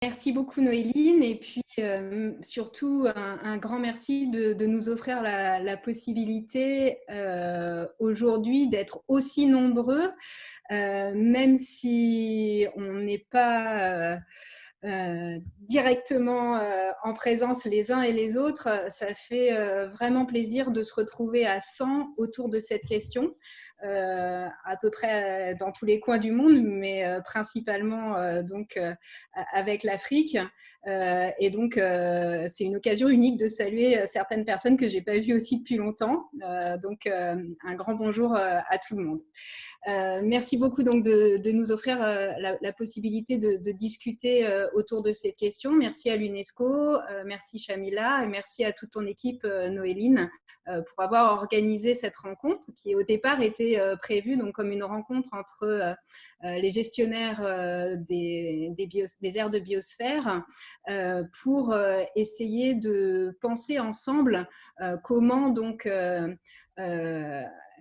Merci beaucoup Noéline et puis surtout un grand merci de nous offrir la possibilité aujourd'hui d'être aussi nombreux, même si on n'est pas directement en présence les uns et les autres. Ça fait vraiment plaisir de se retrouver à 100 autour de cette question. À peu près dans tous les coins du monde, mais principalement avec l'Afrique. Et donc, c'est une occasion unique de saluer certaines personnes que je n'ai pas vues aussi depuis longtemps. Donc, un grand bonjour à tout le monde. Merci beaucoup donc de nous offrir la possibilité de discuter autour de cette question. Merci à l'UNESCO, merci Chamila et merci à toute ton équipe Noéline pour avoir organisé cette rencontre qui au départ était prévue donc comme une rencontre entre les gestionnaires des aires de biosphère pour essayer de penser ensemble comment donc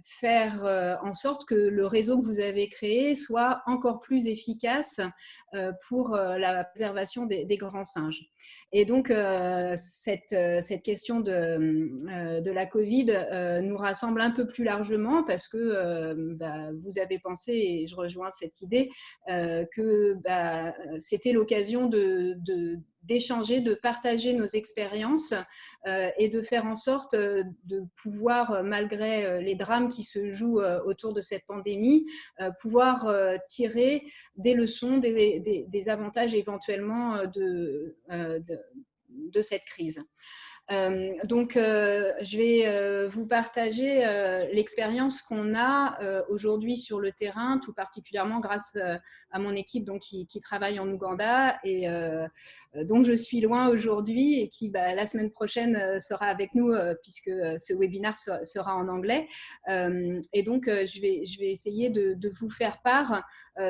faire en sorte que le réseau que vous avez créé soit encore plus efficace pour la préservation des grands singes. Et donc, cette question de la Covid nous rassemble un peu plus largement parce que vous avez pensé, et je rejoins cette idée, que c'était l'occasion d'échanger, de partager nos expériences et de faire en sorte de pouvoir, malgré les drames qui se jouent autour de cette pandémie, pouvoir tirer des leçons, des avantages éventuellement de cette crise. Donc, je vais vous partager l'expérience qu'on a aujourd'hui sur le terrain, tout particulièrement grâce à mon équipe donc, qui travaille en Ouganda et dont je suis loin aujourd'hui et qui, la semaine prochaine, sera avec nous puisque ce webinaire sera en anglais. Et donc, je vais essayer de vous faire part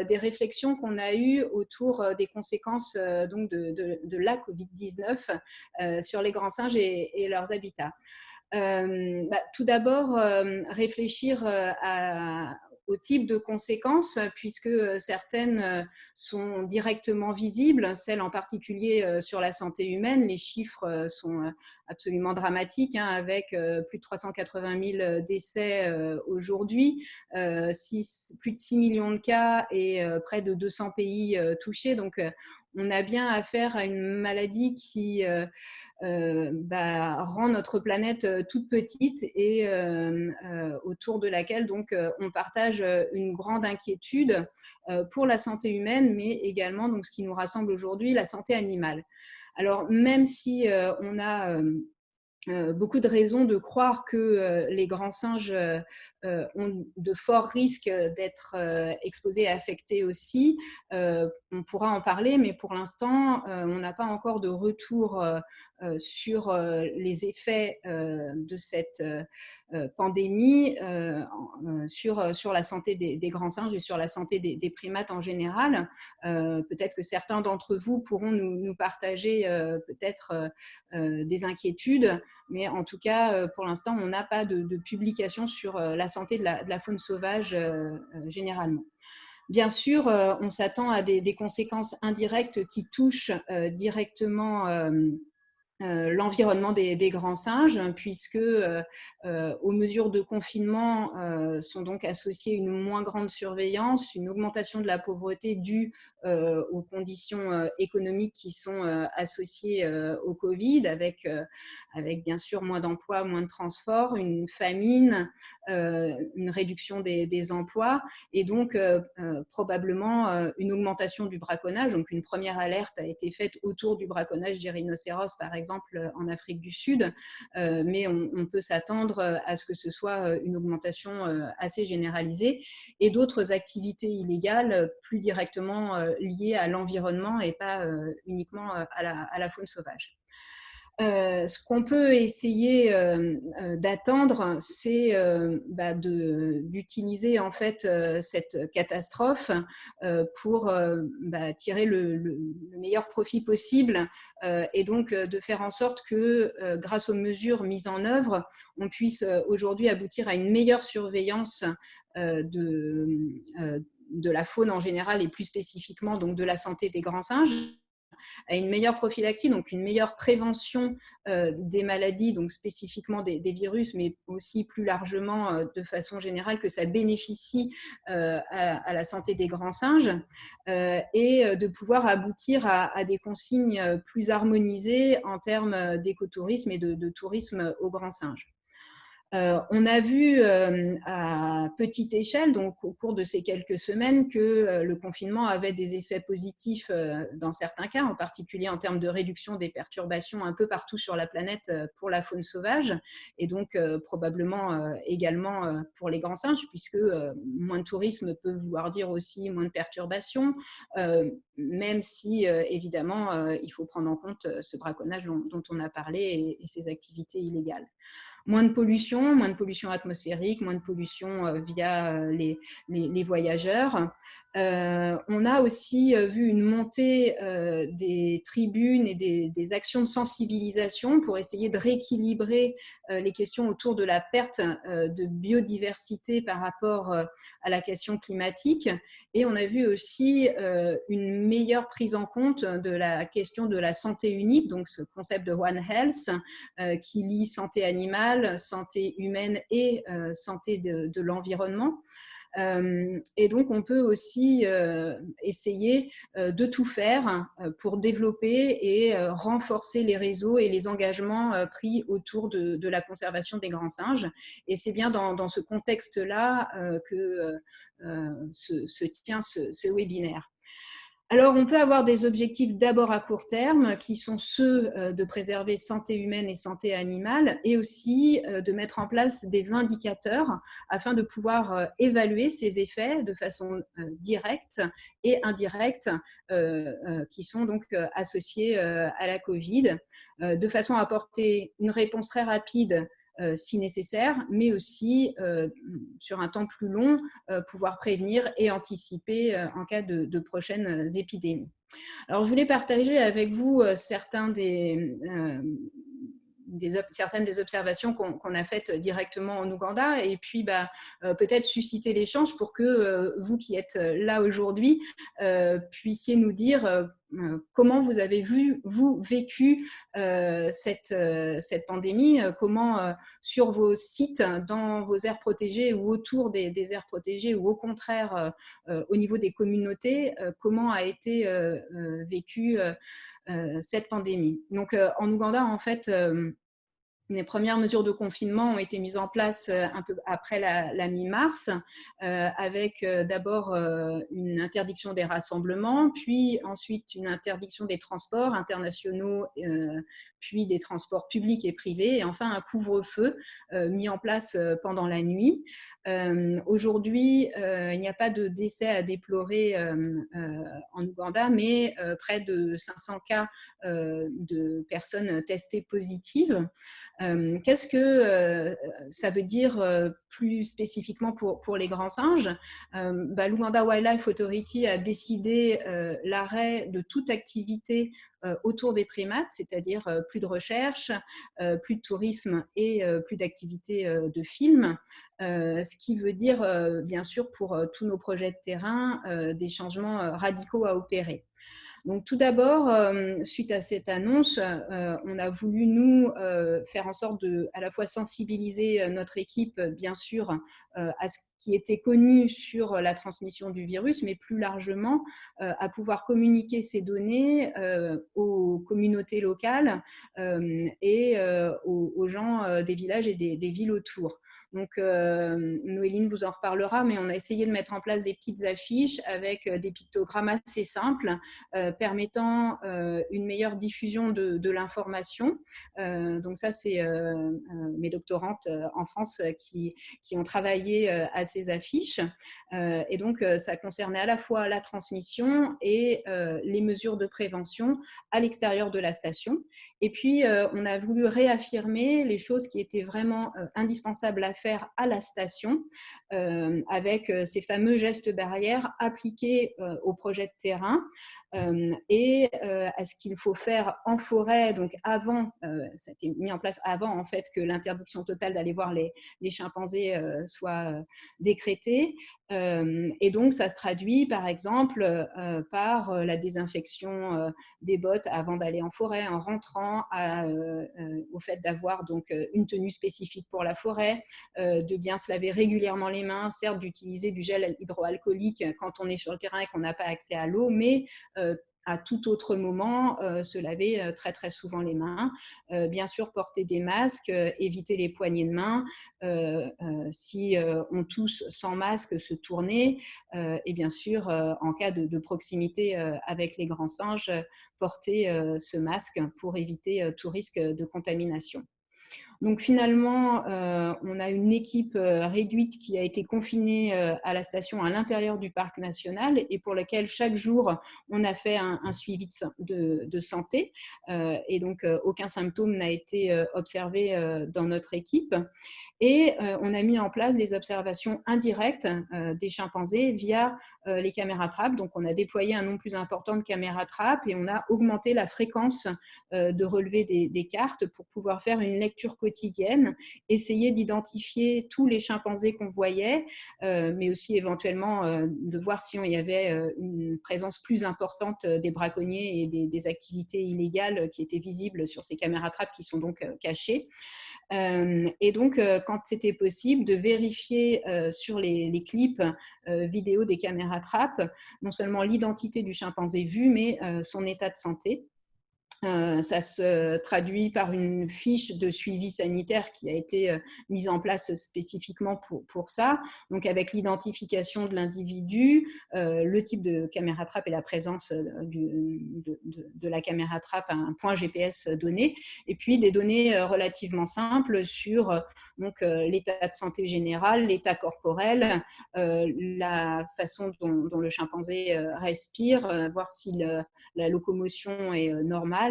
des réflexions qu'on a eues autour des conséquences donc de la Covid-19 sur les grands singes et leurs habitats. Tout d'abord, réfléchir au type de conséquences, puisque certaines sont directement visibles, celles en particulier sur la santé humaine. Les chiffres sont absolument dramatiques, avec plus de 380 000 décès aujourd'hui, plus de 6 millions de cas et près de 200 pays touchés. Donc, on a bien affaire à une maladie qui rend notre planète toute petite et autour de laquelle donc, on partage une grande inquiétude pour la santé humaine, mais également donc, ce qui nous rassemble aujourd'hui, la santé animale. Alors, même si on a beaucoup de raisons de croire que les grands singes ont de forts risques d'être exposés et affectés aussi. On pourra en parler, mais pour l'instant, on n'a pas encore de retour sur les effets de cette pandémie sur la santé des grands singes et sur la santé des primates en général. Peut-être que certains d'entre vous pourront nous partager peut-être des inquiétudes, mais en tout cas, pour l'instant, on n'a pas de publication sur la santé de la faune sauvage généralement. Bien sûr, on s'attend à des conséquences indirectes qui touchent directement l'environnement des grands singes, puisque aux mesures de confinement sont donc associées une moins grande surveillance, une augmentation de la pauvreté due aux conditions économiques qui sont associées au Covid, avec bien sûr moins d'emplois, moins de transports, une famine, une réduction des emplois et donc probablement une augmentation du braconnage. Donc une première alerte a été faite autour du braconnage des rhinocéros, par exemple, en Afrique du Sud, mais on peut s'attendre à ce que ce soit une augmentation assez généralisée et d'autres activités illégales plus directement liées à l'environnement et pas uniquement à la faune sauvage. Ce qu'on peut essayer d'attendre, c'est d'utiliser en fait cette catastrophe pour tirer le meilleur profit possible et donc de faire en sorte que grâce aux mesures mises en œuvre, on puisse aujourd'hui aboutir à une meilleure surveillance de la faune en général et plus spécifiquement donc de la santé des grands singes. à une meilleure prophylaxie, donc une meilleure prévention des maladies, donc spécifiquement des virus, mais aussi plus largement de façon générale, que ça bénéficie à la santé des grands singes, et de pouvoir aboutir à des consignes plus harmonisées en termes d'écotourisme et de tourisme aux grands singes. On a vu à petite échelle, donc au cours de ces quelques semaines, que le confinement avait des effets positifs dans certains cas, en particulier en termes de réduction des perturbations un peu partout sur la planète pour la faune sauvage, et donc probablement également pour les grands singes, puisque moins de tourisme peut vouloir dire aussi moins de perturbations, même si évidemment il faut prendre en compte ce braconnage dont on a parlé et ces activités illégales. Moins de pollution atmosphérique, moins de pollution via les voyageurs. On a aussi vu une montée des tribunes et des actions de sensibilisation pour essayer de rééquilibrer les questions autour de la perte de biodiversité par rapport à la question climatique. Et on a vu aussi une meilleure prise en compte de la question de la santé unique, donc ce concept de One Health qui lie santé animale, santé humaine et santé de l'environnement. Et donc, on peut aussi essayer de tout faire pour développer et renforcer les réseaux et les engagements pris autour de la conservation des grands singes. Et c'est bien dans ce contexte-là que se tient ce webinaire. Alors, on peut avoir des objectifs d'abord à court terme, qui sont ceux de préserver santé humaine et santé animale, et aussi de mettre en place des indicateurs afin de pouvoir évaluer ces effets de façon directe et indirecte, qui sont donc associés à la Covid, de façon à apporter une réponse très rapide si nécessaire, mais aussi sur un temps plus long, pouvoir prévenir et anticiper en cas de prochaines épidémies. Alors, je voulais partager avec vous certaines des observations qu'on a faites directement en Ouganda, et puis peut-être susciter l'échange pour que vous qui êtes là aujourd'hui puissiez nous dire comment vous avez vécu cette pandémie, comment sur vos sites, dans vos aires protégées ou autour des aires protégées, ou au contraire au niveau des communautés, comment a été vécue cette pandémie. Donc en Ouganda, en fait, les premières mesures de confinement ont été mises en place un peu après la mi-mars, avec d'abord une interdiction des rassemblements, puis ensuite une interdiction des transports internationaux, puis des transports publics et privés, et enfin un couvre-feu mis en place pendant la nuit. Aujourd'hui, il n'y a pas de décès à déplorer en Ouganda, mais près de 500 cas de personnes testées positives. Qu'est-ce que ça veut dire plus spécifiquement pour les grands singes? L'Ouganda Wildlife Authority a décidé l'arrêt de toute activité autour des primates, c'est-à-dire plus de recherche, plus de tourisme et plus d'activités de film, ce qui veut dire bien sûr pour tous nos projets de terrain des changements radicaux à opérer. Donc tout d'abord, suite à cette annonce, on a voulu, nous, faire en sorte de à la fois sensibiliser notre équipe, bien sûr, à ce qui était connu sur la transmission du virus, mais plus largement à pouvoir communiquer ces données aux communautés locales et aux gens des villages et des villes autour. Donc, Noéline vous en reparlera, mais on a essayé de mettre en place des petites affiches avec des pictogrammes assez simples permettant une meilleure diffusion de l'information. Donc ça, c'est mes doctorantes en France qui ont travaillé à ces affiches. Et donc, ça concernait à la fois la transmission et les mesures de prévention à l'extérieur de la station. Et puis, on a voulu réaffirmer les choses qui étaient vraiment indispensables à faire à la station, avec ces fameux gestes barrières appliqués au projet de terrain et à ce qu'il faut faire en forêt. Donc avant, ça a été mis en place avant en fait que l'interdiction totale d'aller voir les chimpanzés soit décrétée. Et donc, ça se traduit, par exemple, par la désinfection des bottes avant d'aller en forêt, en rentrant, au fait d'avoir donc une tenue spécifique pour la forêt, de bien se laver régulièrement les mains, certes d'utiliser du gel hydroalcoolique quand on est sur le terrain et qu'on n'a pas accès à l'eau, mais à tout autre moment, se laver très très souvent les mains, bien sûr porter des masques, éviter les poignées de main, si on tousse sans masque, se tourner, et bien sûr en cas de proximité avec les grands singes, porter ce masque pour éviter tout risque de contamination. Donc finalement, on a une équipe réduite qui a été confinée à la station à l'intérieur du parc national et pour laquelle chaque jour, on a fait un suivi de santé. Et donc, aucun symptôme n'a été observé dans notre équipe. Et on a mis en place des observations indirectes des chimpanzés via les caméras trappes. Donc, on a déployé un nombre plus important de caméras trappes et on a augmenté la fréquence de relevé des cartes pour pouvoir faire une lecture quotidienne, essayer d'identifier tous les chimpanzés qu'on voyait, mais aussi éventuellement de voir si il y avait une présence plus importante des braconniers et des activités illégales qui étaient visibles sur ces caméras trappes qui sont donc cachées. Et donc, quand c'était possible, de vérifier sur les clips vidéo des caméras trappes, non seulement l'identité du chimpanzé vu, mais son état de santé. Ça se traduit par une fiche de suivi sanitaire qui a été mise en place spécifiquement pour ça, donc avec l'identification de l'individu, le type de caméra trappe et la présence de la caméra trappe à un point GPS donné, et puis des données relativement simples sur l'état de santé général, l'état corporel, la façon dont le chimpanzé respire, voir si la locomotion est normale,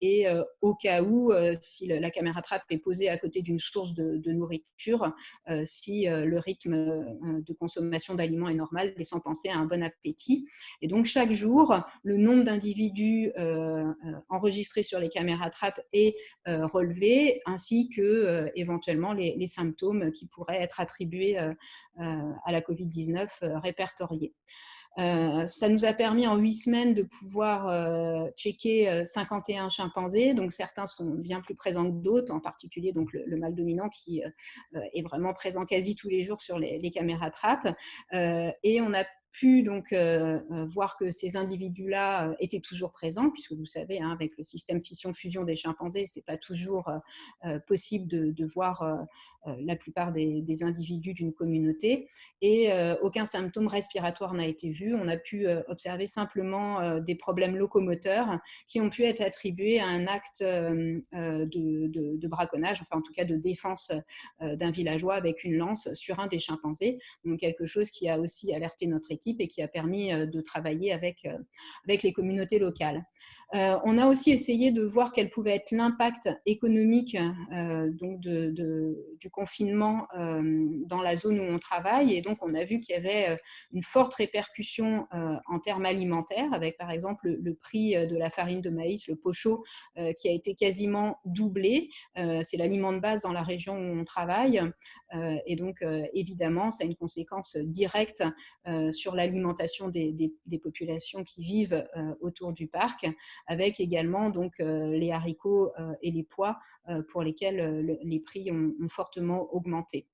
et au cas où, si la caméra trappe est posée à côté d'une source de nourriture, si le rythme de consommation d'aliments est normal, laissant penser à un bon appétit. Et donc chaque jour, le nombre d'individus enregistrés sur les caméras trappes est relevé, ainsi que éventuellement les symptômes qui pourraient être attribués à la Covid-19 répertoriés. Ça nous a permis en 8 semaines de pouvoir checker 51 chimpanzés. Donc certains sont bien plus présents que d'autres, en particulier donc le mâle dominant qui est vraiment présent quasi tous les jours sur les caméras trappes. Et on a pu donc voir que ces individus-là étaient toujours présents, puisque vous savez, hein, avec le système fission-fusion des chimpanzés, c'est pas toujours possible de voir la plupart des individus d'une communauté, et aucun symptôme respiratoire n'a été vu. On a pu observer simplement des problèmes locomoteurs qui ont pu être attribués à un acte de braconnage, enfin en tout cas de défense d'un villageois avec une lance sur un des chimpanzés, donc quelque chose qui a aussi alerté notre équipe et qui a permis de travailler avec les communautés locales. On a aussi essayé de voir quel pouvait être l'impact économique donc du confinement dans la zone où on travaille, et donc on a vu qu'il y avait une forte répercussion en termes alimentaires, avec par exemple le prix de la farine de maïs, le pocho, qui a été quasiment doublé. C'est l'aliment de base dans la région où on travaille, et donc évidemment ça a une conséquence directe sur l'alimentation des populations qui vivent autour du parc, avec également donc les haricots et les pois pour lesquels les prix ont fortement augmenté.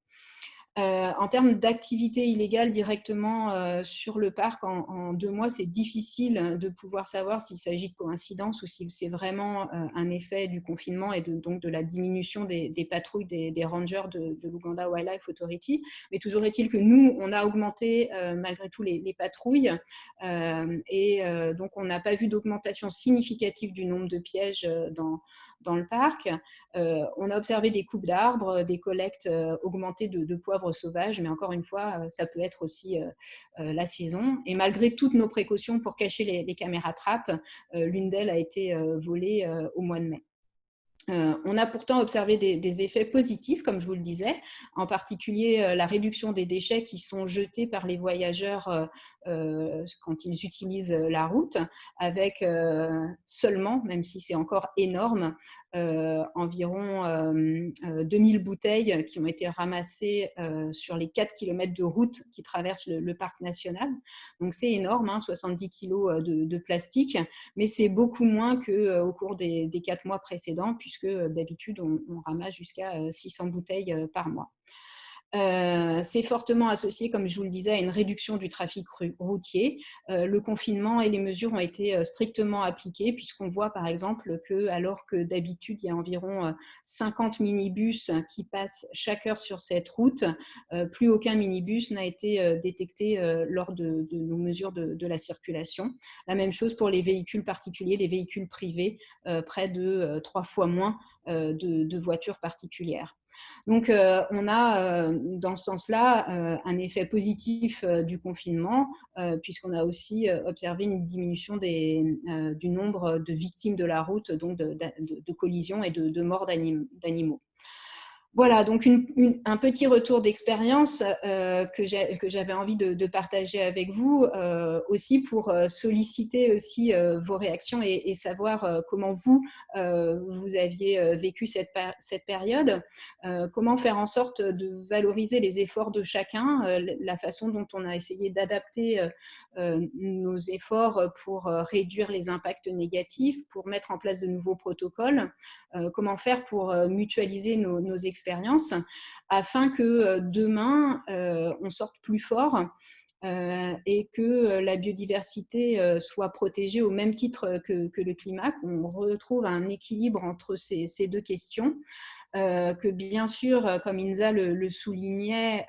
En termes d'activité illégale directement sur le parc, en 2 mois, c'est difficile de pouvoir savoir s'il s'agit de coïncidence ou si c'est vraiment un effet du confinement et donc de la diminution des patrouilles des rangers de l'Uganda Wildlife Authority. Mais toujours est-il que nous, on a augmenté malgré tout les patrouilles, et donc on n'a pas vu d'augmentation significative du nombre de pièges dans le parc. On a observé des coupes d'arbres, des collectes augmentées de poivre sauvage, mais encore une fois, ça peut être aussi la saison. Et malgré toutes nos précautions pour cacher les caméras trappes, l'une d'elles a été volée au mois de mai. On a pourtant observé des effets positifs, comme je vous le disais, en particulier la réduction des déchets qui sont jetés par les voyageurs quand ils utilisent la route, avec seulement, même si c'est encore énorme, environ 2000 bouteilles qui ont été ramassées sur les 4 km de route qui traversent le parc national. Donc c'est énorme, hein, 70 kg de plastique, mais c'est beaucoup moins qu'au cours des 4 mois précédents, puisque d'habitude on ramasse jusqu'à 600 bouteilles par mois. C'est fortement associé, comme je vous le disais, à une réduction du trafic routier. Le confinement et les mesures ont été strictement appliquées, puisqu'on voit par exemple que, alors que d'habitude il y a environ 50 minibus qui passent chaque heure sur cette route, plus aucun minibus n'a été détecté lors de nos mesures de la circulation. La même chose pour les véhicules particuliers, les véhicules privés, près de 3 fois moins de voitures particulières. Donc, on a dans ce sens-là un effet positif du confinement, puisqu'on a aussi observé une diminution du nombre de victimes de la route, donc de collisions et de morts d'animaux. Voilà, donc un petit retour d'expérience que j'avais envie de partager avec vous, aussi pour solliciter aussi vos réactions et savoir comment vous aviez vécu cette période, comment faire en sorte de valoriser les efforts de chacun, la façon dont on a essayé d'adapter nos efforts pour réduire les impacts négatifs, pour mettre en place de nouveaux protocoles, comment faire pour mutualiser nos expériences, afin que demain, on sorte plus fort et que la biodiversité soit protégée au même titre que le climat, qu'on retrouve un équilibre entre ces deux questions, que bien sûr, comme Inza le soulignait,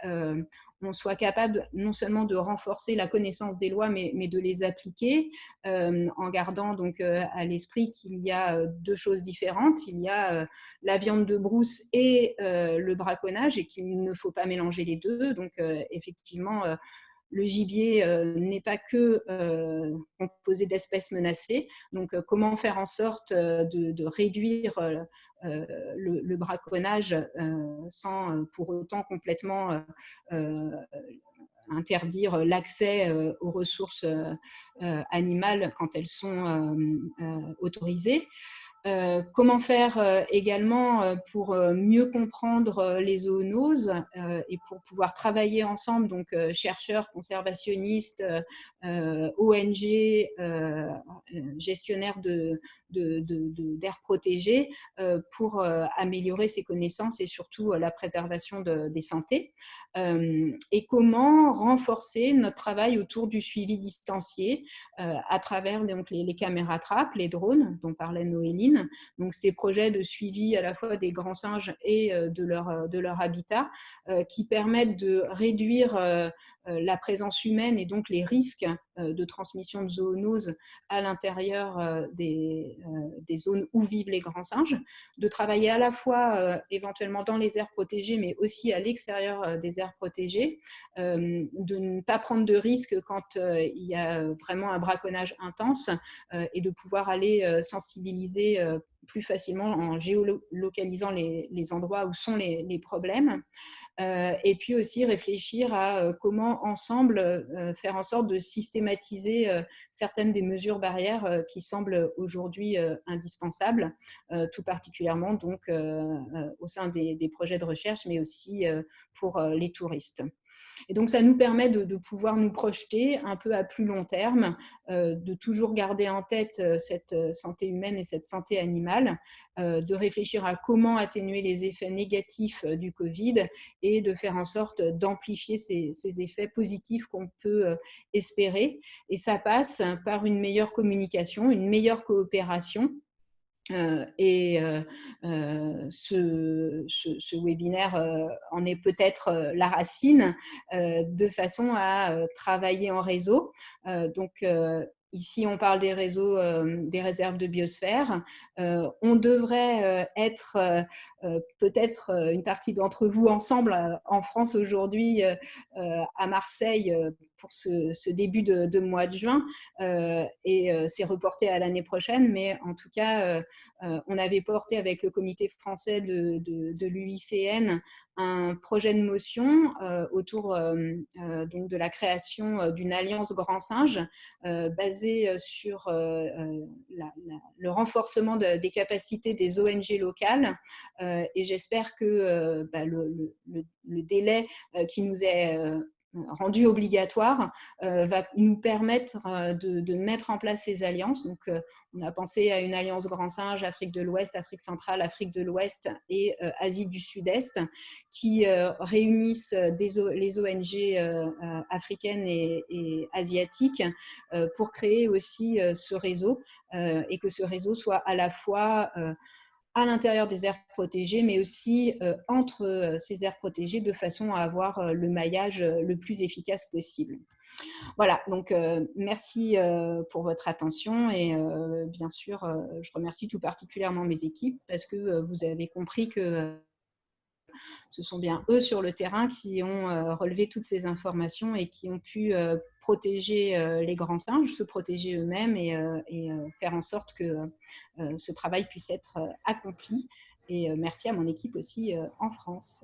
on soit capable non seulement de renforcer la connaissance des lois, mais de les appliquer, en gardant donc à l'esprit qu'il y a deux choses différentes. Il y a la viande de brousse et le braconnage, et qu'il ne faut pas mélanger les deux. Donc effectivement, le gibier n'est pas que composé d'espèces menacées. Donc, comment faire en sorte de réduire le braconnage sans pour autant complètement interdire l'accès aux ressources animales quand elles sont autorisées. Comment faire également pour mieux comprendre les zoonoses et pour pouvoir travailler ensemble, donc chercheurs, conservationnistes, ONG, gestionnaires d'aires protégées, pour améliorer ces connaissances et surtout la préservation des santé. Et comment renforcer notre travail autour du suivi distancié à travers donc, les caméras trappes, les drones dont parlait Noéline. Donc, ces projets de suivi à la fois des grands singes et de leur habitat qui permettent de réduire la présence humaine et donc les risques de transmission de zoonoses à l'intérieur des zones où vivent les grands singes, de travailler à la fois éventuellement dans les aires protégées, mais aussi à l'extérieur des aires protégées, de ne pas prendre de risques quand il y a vraiment un braconnage intense et de pouvoir aller sensibiliser plus facilement en géolocalisant les endroits où sont les problèmes. Et puis aussi réfléchir à comment ensemble faire en sorte de systématiser certaines des mesures barrières qui semblent aujourd'hui indispensables, tout particulièrement donc au sein des projets de recherche, mais aussi pour les touristes. Et donc, ça nous permet de pouvoir nous projeter un peu à plus long terme, de toujours garder en tête cette santé humaine et cette santé animale, de réfléchir à comment atténuer les effets négatifs du Covid et de faire en sorte d'amplifier ces effets positifs qu'on peut espérer. Et ça passe par une meilleure communication, une meilleure coopération. Ce webinaire en est peut-être la racine, de façon à travailler en réseau. Donc, ici, on parle des réseaux, des réserves de biosphère. On devrait être peut-être une partie d'entre vous ensemble en France aujourd'hui, à Marseille, pour ce début de mois de juin, et c'est reporté à l'année prochaine, mais en tout cas, on avait porté avec le comité français de l'UICN un projet de motion autour donc de la création d'une alliance grand singe basée sur le renforcement des capacités des ONG locales, et j'espère que le délai qui nous est rendu obligatoire va nous permettre de mettre en place ces alliances. Donc, on a pensé à une alliance grand singe, Afrique de l'Ouest, Afrique centrale, Afrique de l'Ouest et Asie du Sud-Est, qui réunissent les ONG africaines et asiatiques pour créer aussi ce réseau, et que ce réseau soit à la fois à l'intérieur des aires protégées, mais aussi entre ces aires protégées, de façon à avoir le maillage le plus efficace possible. Voilà, donc merci pour votre attention, et bien sûr, je remercie tout particulièrement mes équipes, parce que vous avez compris que ce sont bien eux sur le terrain qui ont relevé toutes ces informations et qui ont pu protéger les grands singes, se protéger eux-mêmes, et faire en sorte que ce travail puisse être accompli. Et merci à mon équipe aussi en France.